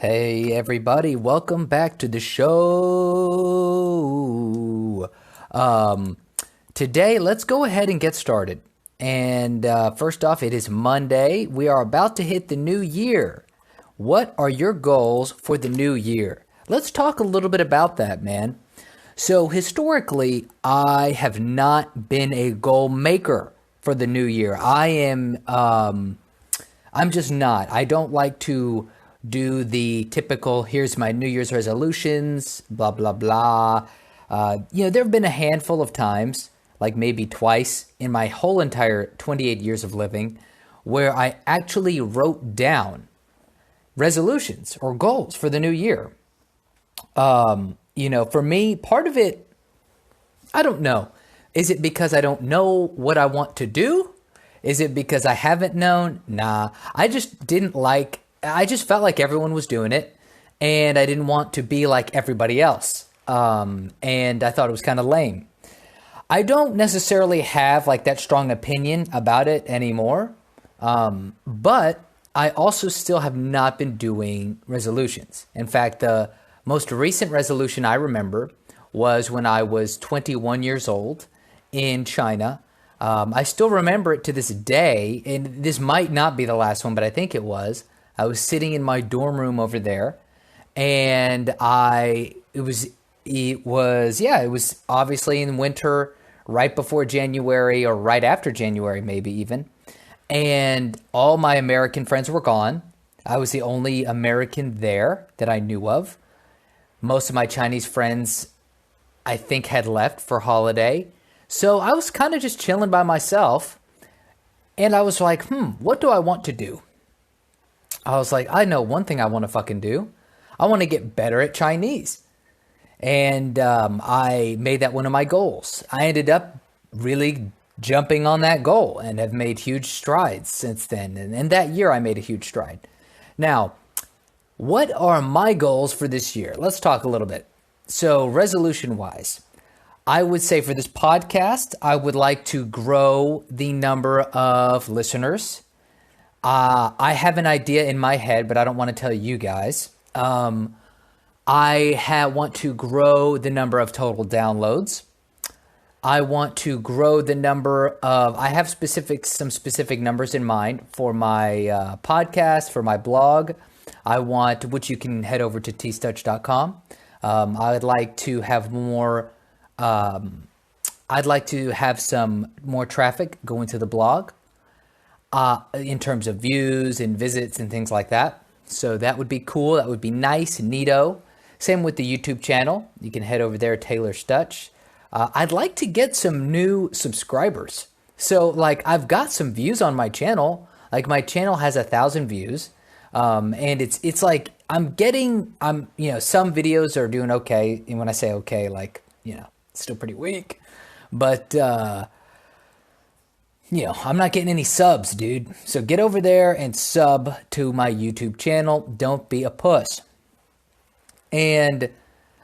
Hey everybody, welcome back to the show. Um, Today, let's go ahead and get started. And first off, it is Monday. We are about to hit the new year. What are your goals for the new year? Let's talk a little bit about that, man. So historically, I have not been a goal maker for the new year. I'm just not. I don't like to do the typical, here's my New Year's resolutions, blah, blah, blah. There have been a handful of times, like maybe twice in my whole entire 28 years of living, where I actually wrote down resolutions or goals for the new year. For me, part of it, I don't know. Is it because I don't know what I want to do? Is it because I haven't known? Nah, I just felt like everyone was doing it and I didn't want to be like everybody else. And I thought it was kind of lame. I don't necessarily have like that strong opinion about it anymore. But I also still have not been doing resolutions. In fact, the most recent resolution I remember was when I was 21 years old in China. I still remember it to this day, and this might not be the last one, but I think it was. I was sitting in my dorm room over there, and it was obviously in winter, right before January or right after January, maybe even. And all my American friends were gone. I was the only American there that I knew of. Most of my Chinese friends, I think, had left for holiday. So I was kind of just chilling by myself. And I was like, what do I want to do? I was like, I know one thing I want to fucking do. I want to get better at Chinese. And I made that one of my goals. I ended up really jumping on that goal and have made huge strides since then. And that year I made a huge stride. Now, what are my goals for this year? Let's talk a little bit. So resolution wise, I would say for this podcast, I would like to grow the number of listeners. I have an idea in my head, but I don't want to tell you guys. Want to grow the number of total downloads. I want to grow the number of, I have some specific numbers in mind for my podcast, for my blog. Which you can head over to tstouch.com. I would like to have more, I'd like to have some more traffic going to the blog in terms of views and visits and things like that. So that would be cool. That would be nice and neato. Same with the YouTube channel. You can head over there, Taylor Stutch. I'd like to get some new subscribers. So like I've got some views on my channel. Like my channel has 1,000 views. And it's like some videos are doing okay. And when I say okay, like, it's still pretty weak. But I'm not getting any subs, dude. So get over there and sub to my YouTube channel. Don't be a puss. And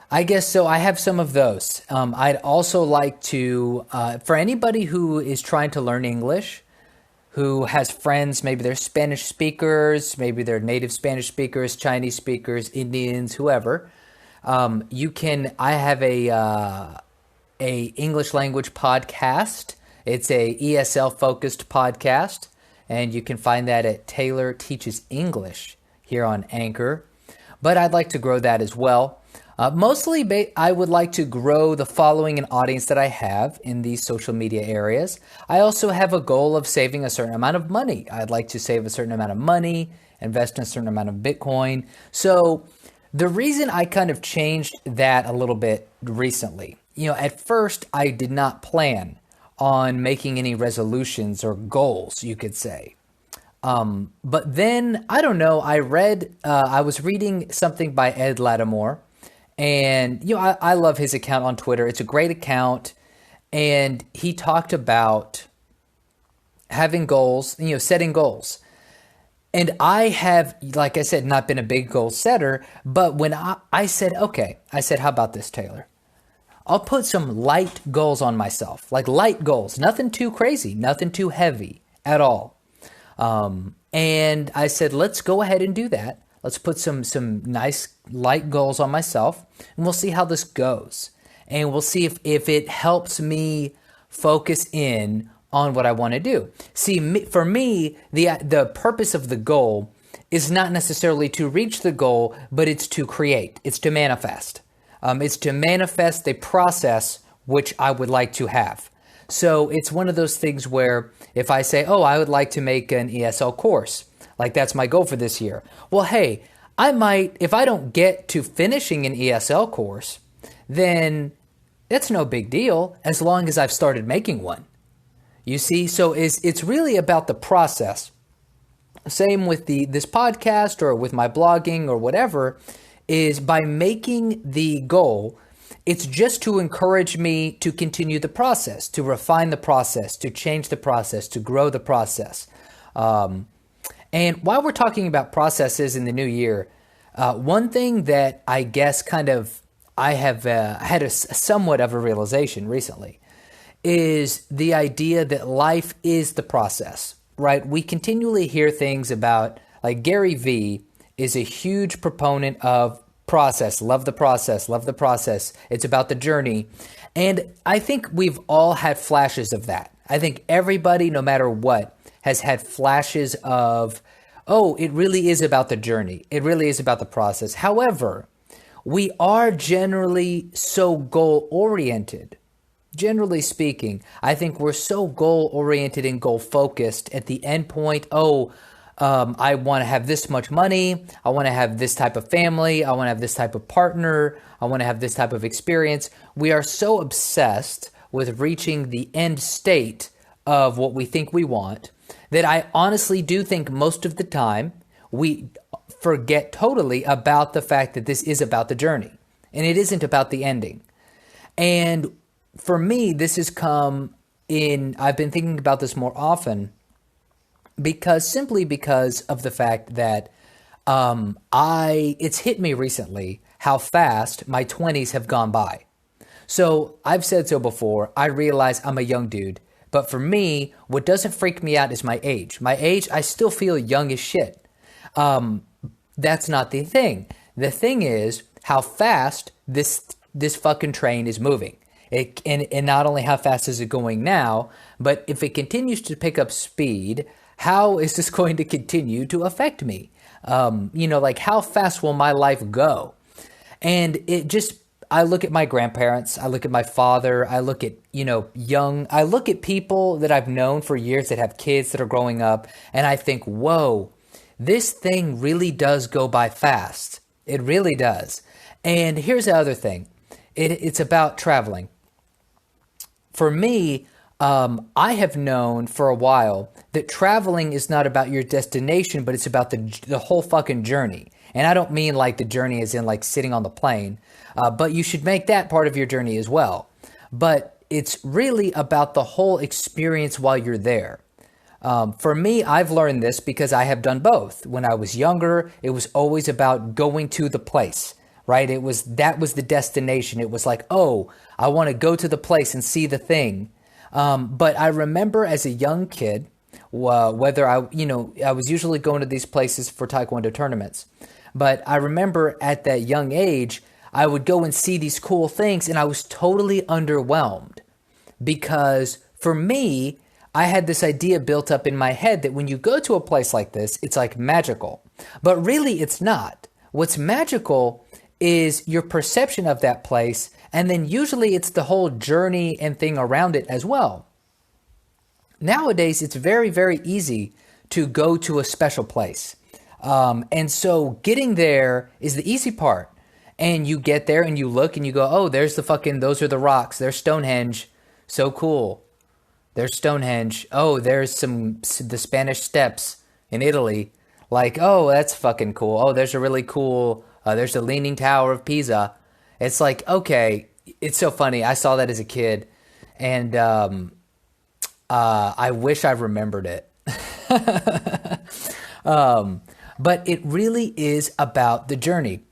I guess so. I have some of those. I'd also like to, for anybody who is trying to learn English, who has friends, maybe they're Spanish speakers, maybe they're native Spanish speakers, Chinese speakers, Indians, whoever. I have a English language podcast. It's a ESL focused podcast, and you can find that at Taylor Teaches English here on Anchor. But I'd like to grow that as well. I would like to grow the following and audience that I have in these social media areas. I also have a goal of saving a certain amount of money. I'd like to save a certain amount of money, invest in a certain amount of Bitcoin. So the reason I kind of changed that a little bit recently, at first I did not plan on making any resolutions or goals, you could say. But then, I don't know, I was reading something by Ed Lattimore. And, I love his account on Twitter. It's a great account. And he talked about having goals, setting goals. And I have, like I said, not been a big goal setter. But when I said, how about this, Taylor? I'll put some light goals on myself, like light goals, nothing too crazy, nothing too heavy at all. And I said, let's go ahead and do that. Let's put some nice light goals on myself, and we'll see how this goes. And we'll see if it helps me focus in on what I want to do. See, for me, the purpose of the goal is not necessarily to reach the goal, but it's to create. It's to manifest. It's to manifest the process which I would like to have. So it's one of those things where if I say, oh, I would like to make an ESL course, like that's my goal for this year. Well, hey, I might, if I don't get to finishing an ESL course, then that's no big deal as long as I've started making one. You see, so it's really about the process. Same with this podcast or with my blogging or whatever, is by making the goal, it's just to encourage me to continue the process, to refine the process, to change the process, to grow the process. And while we're talking about processes in the new year, one thing that I guess I have had a somewhat of a realization recently is the idea that life is the process, right? We continually hear things about, like Gary Vee is a huge proponent of process, love the process, love the process. It's about the journey. And I think we've all had flashes of that. I think everybody, no matter what, has had flashes of, oh, it really is about the journey. It really is about the process. However, we are generally so goal-oriented. Generally speaking, I think we're so goal-oriented and goal-focused at the end point. I want to have this much money. I want to have this type of family. I want to have this type of partner. I want to have this type of experience. We are so obsessed with reaching the end state of what we think we want that I honestly do think most of the time we forget totally about the fact that this is about the journey and it isn't about the ending. And for me, this has come in, I've been thinking about this more often simply because of the fact that it's hit me recently how fast my 20s have gone by. So I've said so before, I realize I'm a young dude, but for me, what doesn't freak me out is my age. My age, I still feel young as shit. That's not the thing. The thing is how fast this fucking train is moving. And not only how fast is it going now, but if it continues to pick up speed, how is this going to continue to affect me? Like how fast will my life go? And I look at my grandparents, I look at my father, I look at, I look at people that I've known for years that have kids that are growing up, and I think, whoa, this thing really does go by fast. It really does. And here's the other thing. It's about traveling. For me, I have known for a while that traveling is not about your destination, but it's about the whole fucking journey. And I don't mean like the journey as in like sitting on the plane, but you should make that part of your journey as well. But it's really about the whole experience while you're there. For me, I've learned this because I have done both. When I was younger, it was always about going to the place, right? That was the destination. It was like, oh, I want to go to the place and see the thing. But I remember as a young kid, whether I was usually going to these places for Taekwondo tournaments. But I remember at that young age, I would go and see these cool things and I was totally underwhelmed because for me, I had this idea built up in my head that when you go to a place like this, it's like magical. But really, it's not. What's magical is your perception of that place, and then usually it's the whole journey and thing around it as well. Nowadays, it's very, very easy to go to a special place. And so getting there is the easy part. And you get there and you look and you go, oh, those are the rocks. There's Stonehenge. So cool. There's Stonehenge. Oh, there's the Spanish Steps in Italy. Like, oh, that's fucking cool. Oh, there's a really cool, there's the Leaning Tower of Pisa. It's like, okay, it's so funny. I saw that as a kid and I wish I remembered it. But it really is about the journey.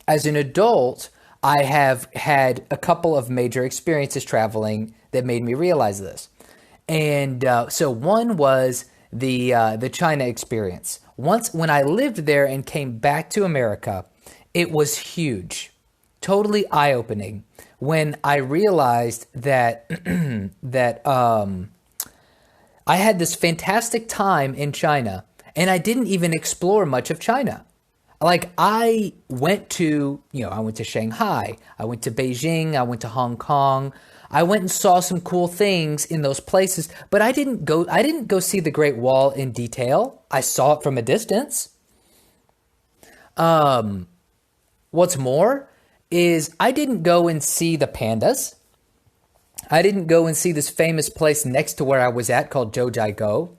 As an adult, I have had a couple of major experiences traveling that made me realize this. And so one was the China experience. Once when I lived there and came back to America, it was huge, totally eye-opening when I realized that I had this fantastic time in China, and I didn't even explore much of China. Like I went to, I went to Shanghai, I went to Beijing, I went to Hong Kong. I went and saw some cool things in those places, but I didn't go see the Great Wall in detail. I saw it from a distance. What's more is I didn't go and see the pandas. I didn't go and see this famous place next to where I was at called Zhoujiaigou.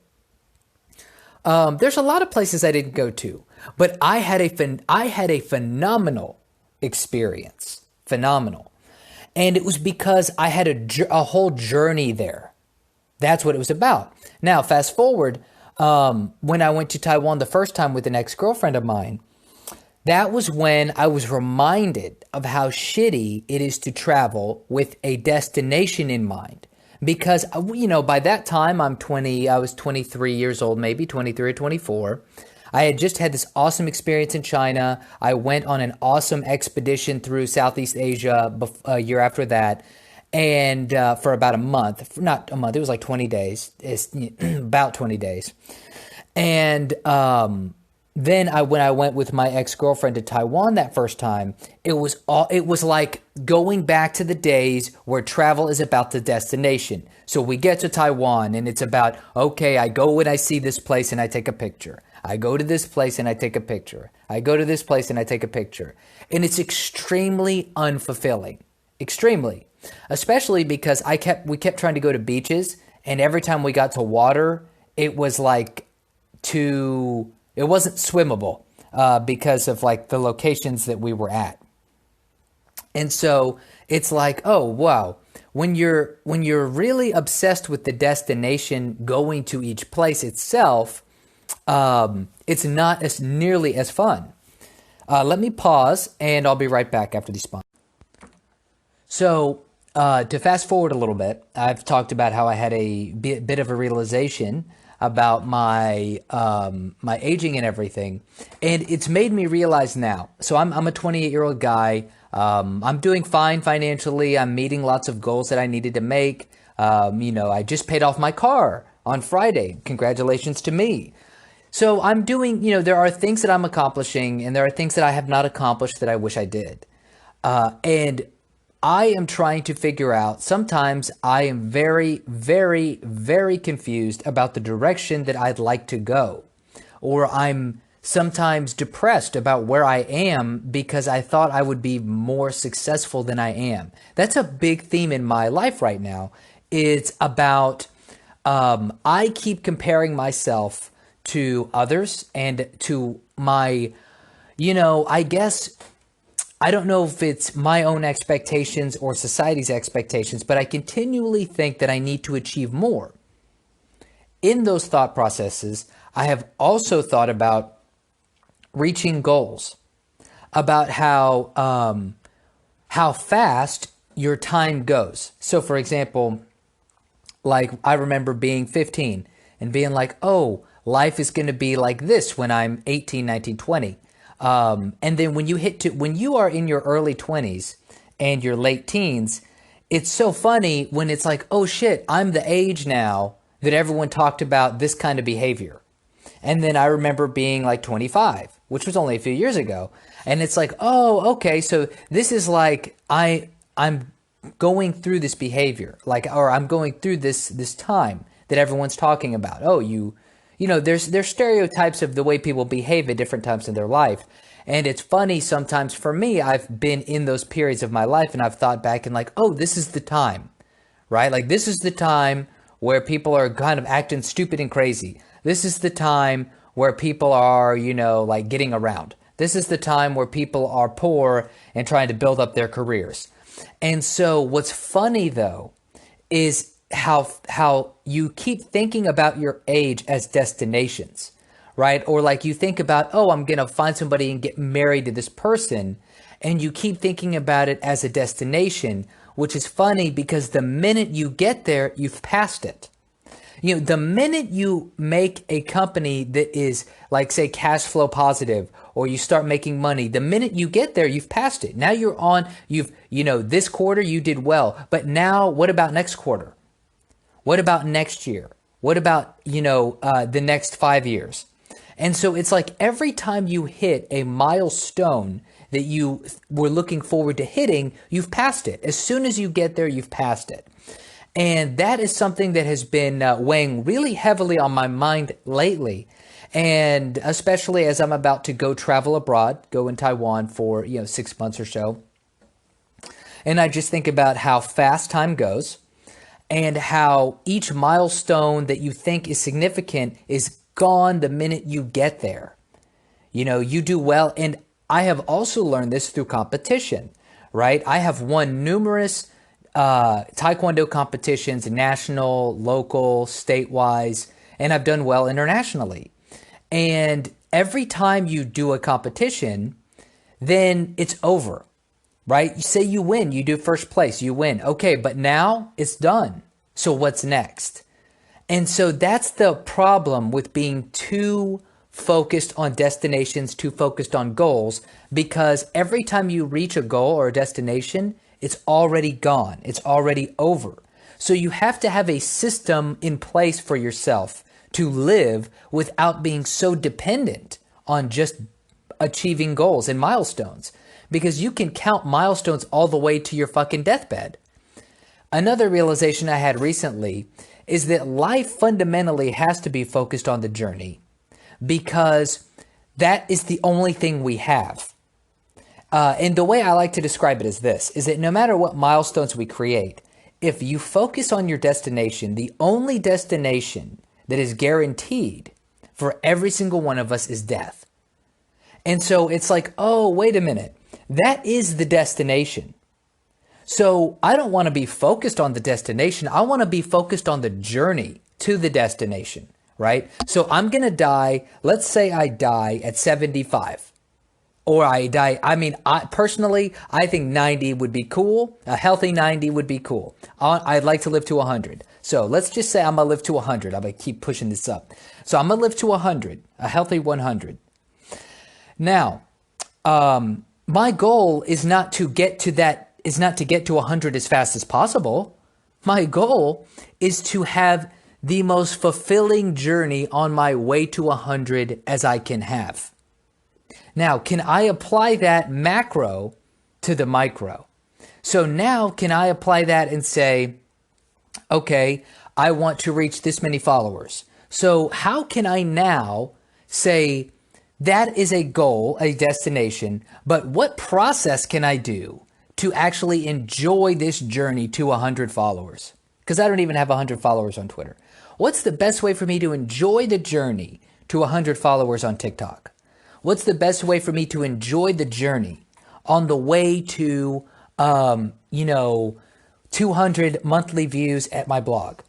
There's a lot of places I didn't go to, but I had a phenomenal experience. Phenomenal. And it was because I had a whole journey there. That's what it was about. Now, fast forward, when I went to Taiwan the first time with an ex-girlfriend of mine, that was when I was reminded of how shitty it is to travel with a destination in mind. Because, by that time, I was 23 years old, maybe 23 or 24. I had just had this awesome experience in China. I went on an awesome expedition through Southeast Asia a year after that. And for about a month, not a month, it was like 20 days. It's about 20 days. And then when I went with my ex-girlfriend to Taiwan that first time, it was like going back to the days where travel is about the destination. So we get to Taiwan and it's about, okay, I go and I see this place and I take a picture. I go to this place and I take a picture. I go to this place and I take a picture. And it's extremely unfulfilling. Extremely. Especially because we kept trying to go to beaches, and every time we got to water, it was like it wasn't swimmable because of like the locations that we were at. And so it's like, oh, wow. When you're really obsessed with the destination going to each place itself, it's not as nearly as fun. Let me pause and I'll be right back after these sponsors. So to fast forward a little bit, I've talked about how I had a bit of a realization about my aging and everything, and it's made me realize now. So I'm a 28-year-old guy. I'm doing fine financially. I'm meeting lots of goals that I needed to make. I just paid off my car on Friday. Congratulations to me. So I'm doing, there are things that I'm accomplishing, and there are things that I have not accomplished that I wish I did. And I am trying to figure out, sometimes I am very, very, very confused about the direction that I'd like to go. Or I'm sometimes depressed about where I am because I thought I would be more successful than I am. That's a big theme in my life right now. It's about, I keep comparing myself to others and to my, I guess, I don't know if it's my own expectations or society's expectations, but I continually think that I need to achieve more. In those thought processes, I have also thought about reaching goals, about how fast your time goes. So for example, like I remember being 15 and being like, oh, life is going to be like this when I'm 18, 19, 20. And then when you are in your early 20s and your late teens, it's so funny when it's like, oh shit, I'm the age now that everyone talked about this kind of behavior. And then I remember being like 25, which was only a few years ago. And it's like, oh, okay, so this is like I'm going through this behavior, or I'm going through this time that everyone's talking about. Oh, there's stereotypes of the way people behave at different times in their life. And it's funny sometimes for me, I've been in those periods of my life and I've thought back and like, oh, this is the time, right? Like this is the time where people are kind of acting stupid and crazy. This is the time where people are, like getting around. This is the time where people are poor and trying to build up their careers. And so what's funny though is how you keep thinking about your age as destinations, right? Or like you think about, oh, I'm going to find somebody and get married to this person. And you keep thinking about it as a destination, which is funny because the minute you get there, you've passed it. The minute you make a company that is like, say, cash flow positive, or you start making money, the minute you get there, you've passed it. Now you're on, this quarter you did well, but now what about next quarter? What about next year? What about, the next 5 years? And so it's like every time you hit a milestone that you were looking forward to hitting, you've passed it. As soon as you get there, you've passed it. And that is something that has been weighing really heavily on my mind lately. And especially as I'm about to go travel abroad, go in Taiwan for, 6 months or so. And I just think about how fast time goes and how each milestone that you think is significant is gone the minute you get there. You do well. And I have also learned this through competition, right? I have won numerous Taekwondo competitions, national, local, state-wise, and I've done well internationally. And every time you do a competition, then it's over, right? You say you win, you do first place, you win. Okay, but now it's done. So what's next? And so that's the problem with being too focused on destinations, too focused on goals, because every time you reach a goal or a destination, it's already gone. It's already over. So you have to have a system in place for yourself to live without being so dependent on just achieving goals and milestones, because you can count milestones all the way to your fucking deathbed. Another realization I had recently is that life fundamentally has to be focused on the journey, because that is the only thing we have. And the way I like to describe it is this, is that no matter what milestones we create, if you focus on your destination, the only destination that is guaranteed for every single one of us is death. And so it's like, oh, wait a minute, that is the destination. So I don't want to be focused on the destination. I want to be focused on the journey to the destination, right? So I'm going to die. Let's say I die at 75. Or I die. I personally think 90 would be cool. A healthy 90 would be cool. I'd like to live to 100. So let's just say I'm going to live to 100. I'm going to keep pushing this up. So I'm going to live to 100, a healthy 100. Now, my goal is not to get to 100 as fast as possible. My goal is to have the most fulfilling journey on my way to 100 as I can have. Now, can I apply that macro to the micro? So now can I apply that and say, okay, I want to reach this many followers. So how can I now say that is a goal, a destination, but what process can I do to actually enjoy this journey to 100 followers? Because I don't even have 100 followers on Twitter. What's the best way for me to enjoy the journey to 100 followers on TikTok? What's the best way for me to enjoy the journey on the way to, 200 monthly views at my blog?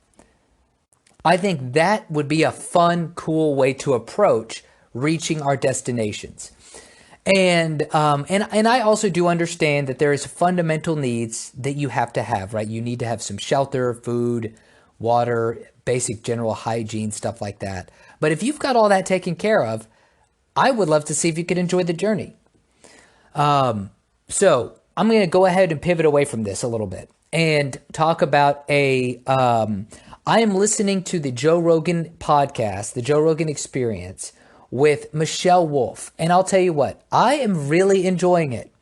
I think that would be a fun, cool way to approach reaching our destinations. And I also do understand that there is fundamental needs that you have to have, right? You need to have some shelter, food, water, basic general hygiene, stuff like that. But if you've got all that taken care of, I would love to see if you could enjoy the journey. So I'm going to go ahead and pivot away from this a little bit and talk about I am listening to the Joe Rogan podcast, the Joe Rogan Experience with Michelle Wolf. And I'll tell you what, I am really enjoying it.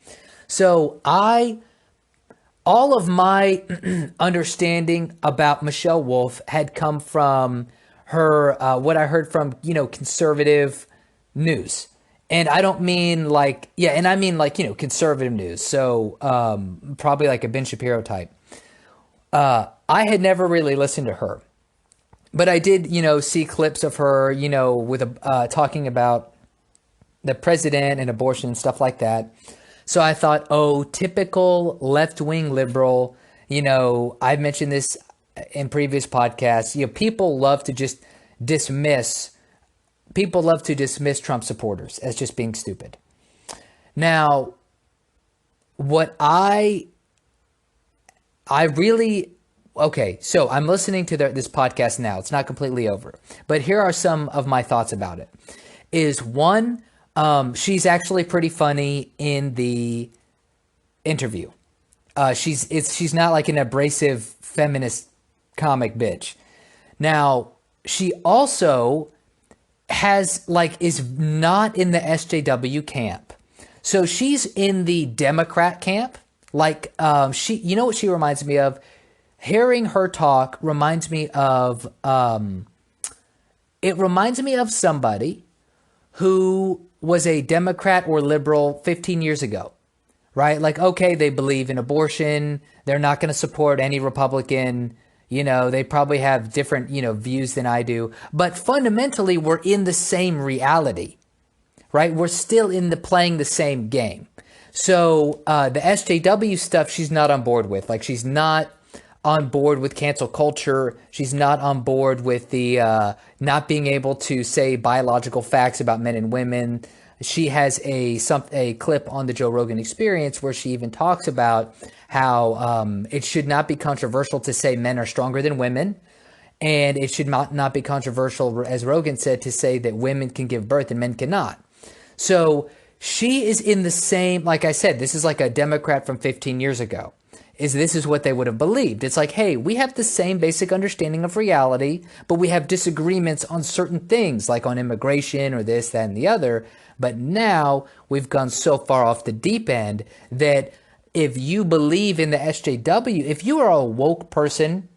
So all of my understanding about Michelle Wolf had come from her, what I heard from, conservative news. And I don't mean I mean conservative news. So probably like a Ben Shapiro type. I had never really listened to her, but I did, see clips of her, with talking about the president and abortion and stuff like that. So I thought, oh, typical left-wing liberal. I've mentioned this in previous podcasts. People love to dismiss Trump supporters as just being stupid. Now, what I really okay, so I'm listening to this podcast now. It's not completely over, but here are some of my thoughts about it. Is one, she's actually pretty funny in the interview. She's not like an abrasive feminist comic bitch. Now, she also is not in the SJW camp. So she's in the Democrat camp. You know what she reminds me of? Hearing her talk reminds me of, it reminds me of somebody who was a Democrat or liberal 15 years ago, right? Like, okay, they believe in abortion. They're not going to support any Republican. They probably have different, views than I do. But fundamentally, we're in the same reality, right? We're still playing the same game. So the SJW stuff, she's not on board with. Like, she's not on board with cancel culture. She's not on board with the not being able to say biological facts about men and women. She has a clip on the Joe Rogan Experience where she even talks about how it should not be controversial to say men are stronger than women. And it should not be controversial, as Rogan said, to say that women can give birth and men cannot. So she is in the same, like I said, this is like a Democrat from 15 years ago. This is what they would have believed. It's like, hey, we have the same basic understanding of reality, but we have disagreements on certain things, like on immigration or this, that, and the other. But now we've gone so far off the deep end that if you believe in the SJW, if you are a woke person,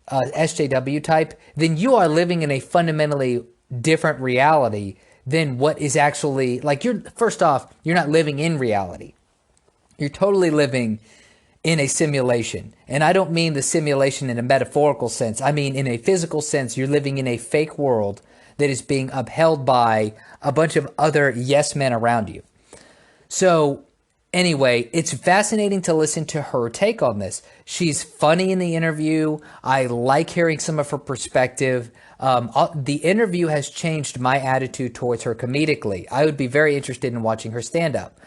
SJW type, then you are living in a fundamentally different reality than what is actually, like, first off, you're not living in reality. You're totally living in a simulation. And I don't mean the simulation in a metaphorical sense. I mean, in a physical sense, you're living in a fake world that is being upheld by a bunch of other yes men around you. So anyway, it's fascinating to listen to her take on this. She's funny in the interview. I like hearing some of her perspective. The interview has changed my attitude towards her comedically. I would be very interested in watching her stand up.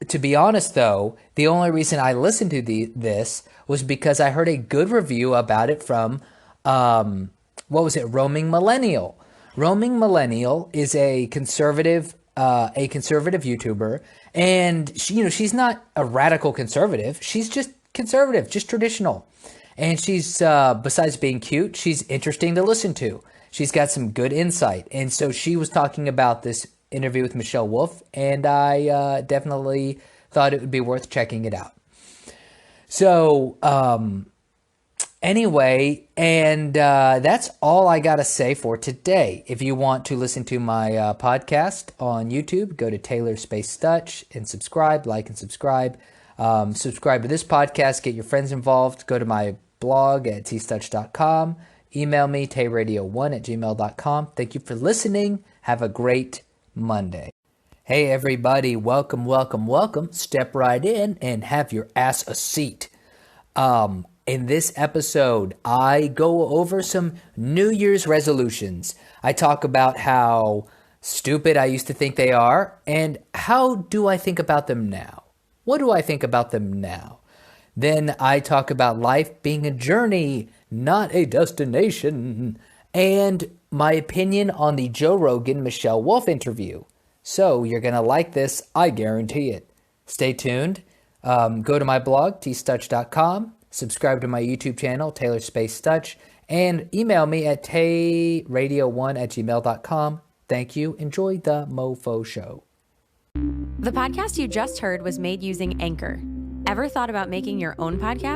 To be honest, though, the only reason I listened to this was because I heard a good review about it from, Roaming Millennial. Roaming Millennial is a conservative YouTuber, and she's not a radical conservative. She's just conservative, just traditional. And she's, besides being cute, she's interesting to listen to. She's got some good insight. And so she was talking about this interview with Michelle Wolf, and I definitely thought it would be worth checking it out. So anyway, and that's all I got to say for today. If you want to listen to my podcast on YouTube, go to Taylor Space Stutch and subscribe, like and subscribe. Subscribe to this podcast, get your friends involved. Go to my blog at tstutch.com. Email me, tayradio1@gmail.com. Thank you for listening. Have a great Monday. Hey everybody, welcome. Step right in and have your ass a seat. In this episode, I go over some New Year's resolutions. I talk about how stupid I used to think they are, and how do I think about them now? What do I think about them now? Then I talk about life being a journey, not a destination, and my opinion on the Joe Rogan Michelle Wolf interview. So you're going to like this, I guarantee it. Stay tuned. Go to my blog, tstutch.com. Subscribe to my YouTube channel, Taylor Space Stutch, and email me at tayradio1@gmail.com. Thank you. Enjoy the Mofo Show. The podcast you just heard was made using Anchor. Ever thought about making your own podcast?